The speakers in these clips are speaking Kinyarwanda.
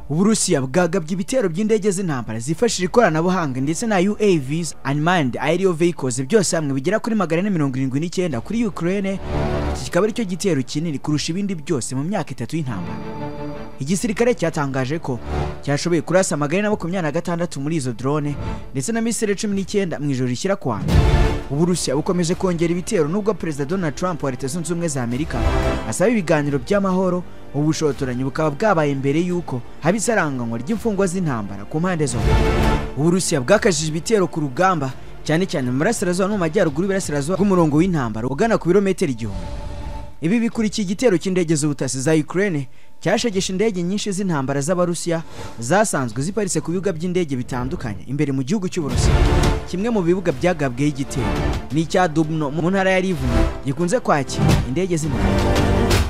Uburusiya bwagabye ibitero by'indege z'intambara zifashishije ikoranabuhanga ndetse na UAVs unmanned aerial vehicles byose hamwe bigera kuri 479 kuri Ukraine. Iki kikaba ari cyo gitero kinini kurusha ibindi byose mu myaka 3 y'intambara. Igisirikare cyatangaje ko cyashoboye kurasa 126 muri izo drone ndetse na misile 19 mu ijoro rishyira kwa. Uburusiya bukomeje kongera ibitero nubwo President Donald Trump wa Leta Zunze Ubumwe za Amerika asaba ibiganiro by'amahoro. Ubushotoranyi bukaba bwabaye mbere yuko haba isaranganywa ry'imfungwa z'intambara ku mpande zombi. Uburusiya bwakajije ibitero ku rugamba cyane cyane mu burasirazuba no mu majyaruguru y'Iburasirazuba bw'umurongo w'intambara ugana ku birometero 1000. Ibi bikurikiye igitero cy'indege z'ubutasi za Ukraine cyashegesha indege nyinshi z'intambara z'Abarusiya zasanzwe ziparitse ku bibuga by'indege bitandukanye imbere mu gihugu cy'Uburusiya. Kimwe mu bibuga byagabweho igitero ni icya Dubno mu ntara ya Rivne gikunze kwakira indege z'intambara.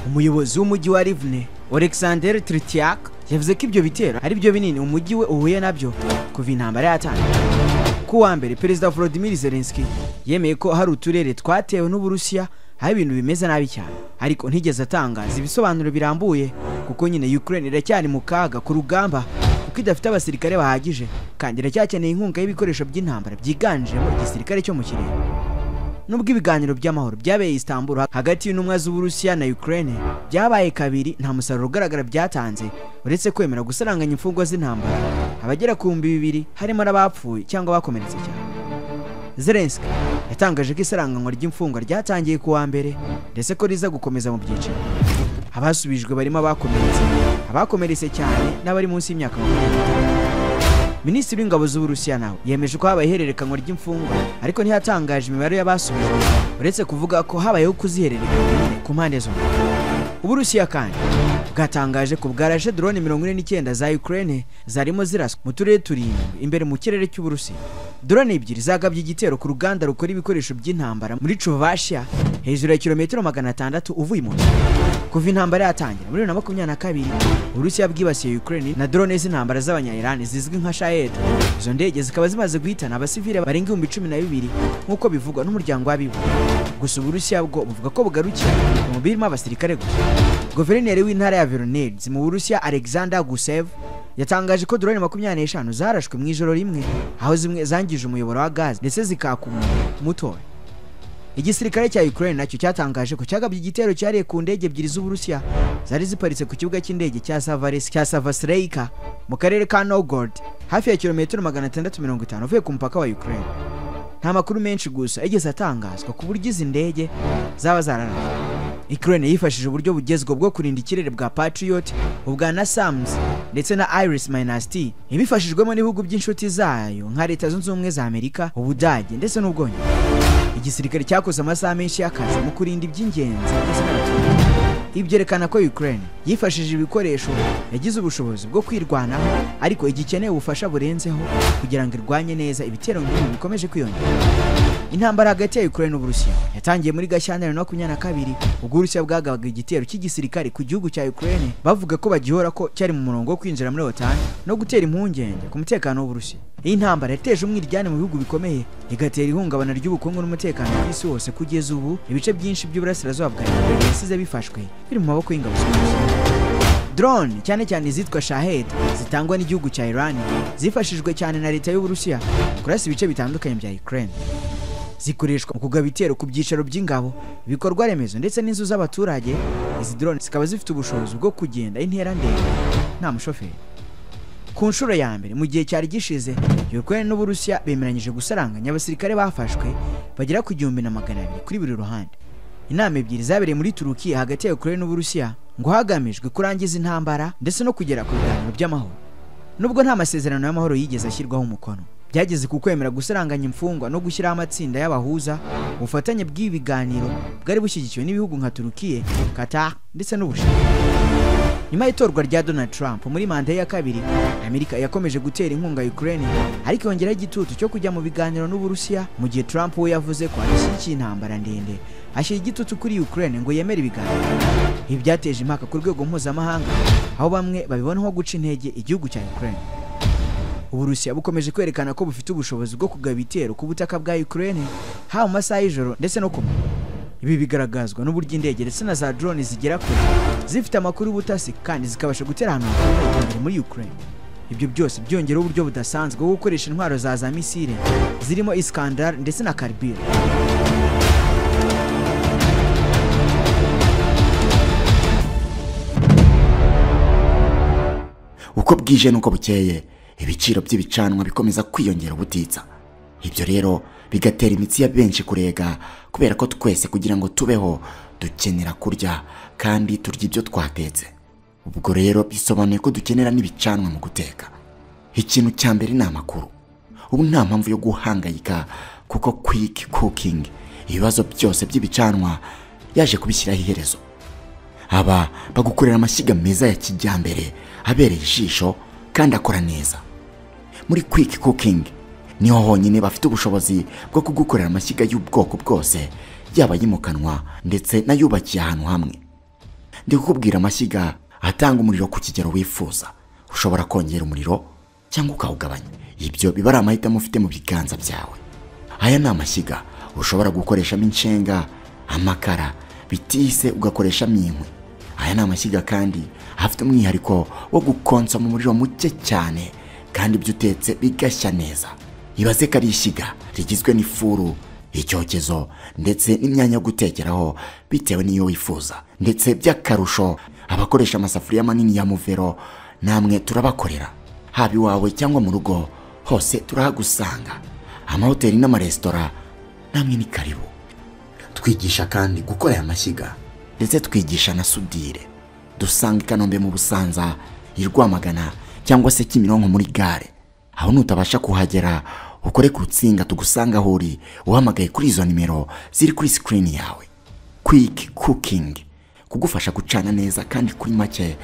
Umuyobozi w'umujyi wa Rivne Oleksandr Tritiak yavuze ko ibyo bitero ari byo binini umujyi we uhuye nabyo kuva intambara yatangira. Ku wa mbere Perezida Volodymyr Zelensky yemeye ko hari uturere twatewe n'Uburusiya hari ibintu bimeze nabi cyane, ariko ntigeze atangaza ibisobanuro birambuye kuko nyine Ukraine iracyari mu kaga ku rugamba kuko idafite abasirikare bahagije kandi iracyakeneye inkunga y'ibikoresho by'intambara byiganjemo igisirikare cyo mu kirere. Nubwo ibiganiro by'amahoro byabaye Istanbul hagati y'intumwa z'Uburusiya na Ukraine byabaye kabiri, nta musaruro ugaragara byatanze uretse kwemera gusaranganya imfungwa z'intambara abagera ku 200 harimo n'abapfuye cyangwa bakomeretse cyane. Zelensky yatangaje ko isaranganywa ry'imfungwa ryatangiye ku wa mbere ndetse ko riza gukomeza mu byiciro. Abasubijwe barimo abakomeretse cyane n'abari munsi y'imyaka 25. Minisitiri w'ingabo z'Uburusiya nawe yemeje ko habaye ihererekanwa ry'imfungwa ariko ntiyatangaje imibare y'abasubijwe uretse kuvuga ko habayeho kuzihererekanya ku mpande zombi. Uburusiya kandi bwatangaje ko bwarashe drone 49 za Ukraine zarimo ziraswa mu turere turindwi imbere mu kirere cy'Uburusiya. Drone 2 zagabye igitero ku ruganda rukora ibikoresho by'intambara muri Chuvashia hejuru ya kilometero 600 uvuye mu kuva intambara yatangira muri 2022. Uburusiya bwibasiye Ukraine na drone z'intambara z'abanya-Iran zizwi nka Shahed. Izo ndege zikaba zimaze guhitana abasivile barenga 12,000 nk'uko bivugwa n'umuryango w'abibumbye. Gusa Uburusiya bwo buvuga ko bugarukira mu birimo abasirikare gusa. Guverineri w'intara ya Voronezh mu Burusiya Alexander Gusev yatangaje ko drone 25 zarashwe mu ijoro rimwe aho zimwe zangije umuyoboro wa gaz ndetse zikakuma mutoya. Igisirikare cya Ukraine nacyo cyatangaje ko cyagabye igitero cyariye ku ndege ebyiri z'Uburusiya zari ziparitse ku kibuga cy'indege cya Savasreyka mu karere ka Novgorod hafi ya kilometero 650 uvuye ku mupaka wa Ukraine. Nta makuru menshi gusa igeze atangazwa ku buryo izi ndege zaba zararashwe. Ukraine yifashije uburyo bugezweho bwo kurinda ikirere bwa Patriot, ubwa NASAMS ndetse na IRIS-T ibifashijwemo n'ibihugu by'inshuti zayo nka Leta Zunze Ubumwe za Amerika, Ubudage ndetse n'Ubwongereza. Igisirikare cyakoze amasaha menshi y'akazi mu kurinda iby'ingenzi ndetse n'abaturage. Ibyerekana ko Ukraine yifashije ibikoresho yagize ubushobozi bwo kwirwanaho ariko igikeneye ubufasha burenzeho kugira ngo irwanye neza ibitero nk'ibi bikomeje kwiyongera. Intambara hagati ya Ukraine n'Uburusiya yatangiye muri Gashyantare 2022 ubwo Uburusiya bwagabaga igitero cy'igisirikare ku gihugu cya Ukraine bavuga ko bagihora ko cyari mu murongo wo kwinjira muri OTAN no gutera impungenge ku mutekano w'Uburusiya. Iyi ntambara yateje umwiryane mu bihugu bikomeye igatera ihungabana ry'ubukungu n'umutekano ku isi hose. Kugeza ubu ibice byinshi by'Uburasirazuba bwa Ukraine yasize bifashwe biri mu maboko y'ingabo z'Uburusiya. Drone cyane cyane izitwa Shahed zitangwa n'igihugu cya Iran zifashijwe cyane na Leta y'Uburusiya kurasa ibice bitandukanye bya Ukraine. Zikoreshwa mu kugaba ibitero ku byicaro by'ingabo, ibikorwa remezo ndetse n'inzu z'abaturage. Izi drone zikaba zifite ubushobozi bwo kugenda intera ndende nta mushoferi. Ku nshuro ya mbere mu gihe cyari gishize Ukraine n'Uburusiya bemeranyije gusaranganya abasirikare bafashwe bagera ku 1200 kuri buri ruhande. Inama ebyiri zabereye muri Turukiya hagati ya Ukraine n'Uburusiya ngo hagamijwe kurangiza intambara ndetse no kugera ku biganiro by'amahoro. Nubwo nta masezerano y'amahoro yigeze ashyirwaho umukono, byageze ku kwemera gusaranganya imfungwa no gushyiraho amatsinda y'abahuza. Ubufatanye bw'ibiganiro bwari bushyigikiwe n'ibihugu nka Turukiya, Qatar ndetse n'Ubushinwa. Nyuma y'itorwa rya Donald Trump muri manda ya kabiri, Amerika yakomeje gutera inkunga Ukraine ariko yongeraho igitutu cyo kujya mu biganiro n'Uburusiya mu gihe Trump we yavuze ko ashyigikiye intambara ndende ashyira igitutu kuri Ukraine ngo yemere ibiganiro. Ibi byateje impaka ku rwego mpuzamahanga aho bamwe babibona nko guca intege igihugu cya Ukraine. Uburusiya bukomeje kwerekana ko bufite ubushobozi bwo kugaba ibitero ku butaka bwa Ukraine haba mu masaha y'ijoro ndetse no ku manywa. Ibi bigaragazwa n'uburyo indege ndetse na za drone zigera kure zifite amakuru y'ubutasi kandi zikabasha gutera ahantu hakomeye muri Ukraine. Ibyo byose byongera uburyo budasanzwe bwo gukoresha intwaro za misile zirimo Iskandar ndetse na Karbir. Uko bwije nuko bukeye ibiciro by'ibicanwa bikomeza kwiyongera ubutitsa. Ibyo rero bigatera imitsi ya benshi kurega, kubera ko twese kugira ngo tubeho dukenera kurya kandi turya ibyo twatetse. Ubwo rero bisobanuye ko dukenera n'ibicanwa mu guteka. Ikintu cya mbere ni amakuru. Ubu nta mpamvu yo guhangayika kuko quick cooking ibibazo byose by'ibicanwa yaje kubishyiraho iherezo. Aba bagukorera amashyiga meza ya kijyambere abereye ijisho kandi akora neza. Muri quick cooking niho honyine bafite ubushobozi bwo kugukorera amashyiga y'ubwoko bwose, yaba yimukanwa ndetse n'ayubakiye ahantu hamwe. Ndi kukubwira amashyiga atanga umuriro ku kigero wifuza. Ushobora kongera umuriro cyangwa ukawugabanya. Ibyo biba ari amahitamo ufite mu biganza byawe. Aya ni amashyiga ushobora gukoreshamo inshenga, amakara, bitise ugakoreshamo inkwi. Aya ni amashyiga kandi afite umwihariko wo gukonsa mu muriro muke cyane kandi ibyo utetse bigashya neza. Ibaze ko ari ishyiga rigizwe n'ifuru, icyokezo ndetse n'imyanya yo gutekeraho bitewe n'iyo wifuza. Ndetse by'akarusho abakoresha amasafuriya manini ya muvero namwe turabakorera. Haba iwawe cyangwa mu rugo hose turahagusanga. Amahoteli n'amaresitora namwe ni karibu. Twigisha kandi gukorera amashyiga ndetse twigisha na sudire. Dusanga i Kanombe mu Busanza, i Rwamagana cyangwa se Kimironko muri gare. Aho nutabasha kuhagera ukore ku rutsinga tugusanga aho uri, uhamagaye kuri izo nimero ziri kuri screen yawe. Quick cooking, kugufasha gucana neza kandi kuri make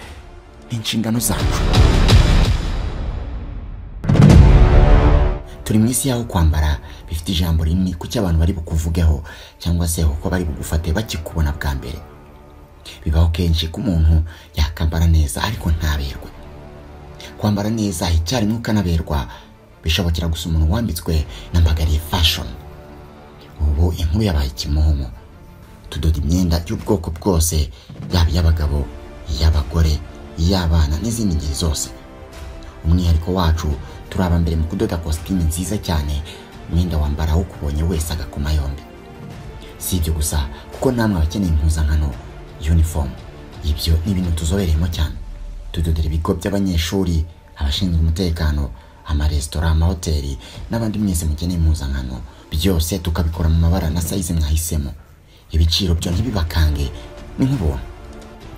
ni inshingano zacu. Turi mu isi yaho kwambara bifite ijambo rinini kuki abantu bari bukuvugeho cyangwa se uko bari bugufate bakikubona bwa mbere. Bibaho kenshi ko umuntu yakambara neza ariko ntaberwe. Kwambara neza icyarimwe ukanaberwa bishobokera gusa umuntu wambitswe na Mbagariye Fashion. Ubu inkuru yabaye kimomo. Tudoda imyenda y'ubwoko bwose, yaba y'abagabo, y'abagore, y'abana n'izindi ngeri zose. Umwihariko wacu turaba mbere mu kudoda costume nziza cyane, umwenda wambara aho kubonye wese agakoma yombi. Si ibyo gusa kuko namwe abakeneye impuzankano, uniform, ibyo ni ibintu tuzobereyemo cyane. Tudodera ibigo by'abanyeshuri, abashinzwe umutekano, amaresitora, amahoteli n'abandi mwese mukeneye impuzankano, byose tukabikora mu mabara na size mwahisemo. Ibiciro byo ntibibakange, ni nk'ubuntu.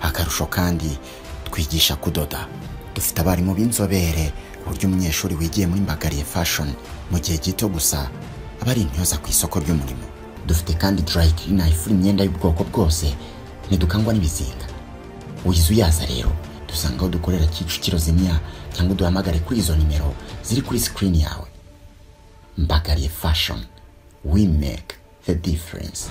Akarusho kandi twigisha kudoda. Dufite abarimu b'inzobere ku buryo umunyeshuri wigiye muri Mbagariye Fashion mu gihe gito gusa aba ari intyoza ku isoko ry'umurimo. Dufite kandi dry cleaner ifura imyenda y'ubwoko bwose, ntidukangwa n'ibizinga. Uyize uyaza rero dusanga aho dukorera Kicukiro Zimya cyangwa duhamagare kuri izo nimero ziri kuri screen yawe. Mbagariye Fashion, we make the difference.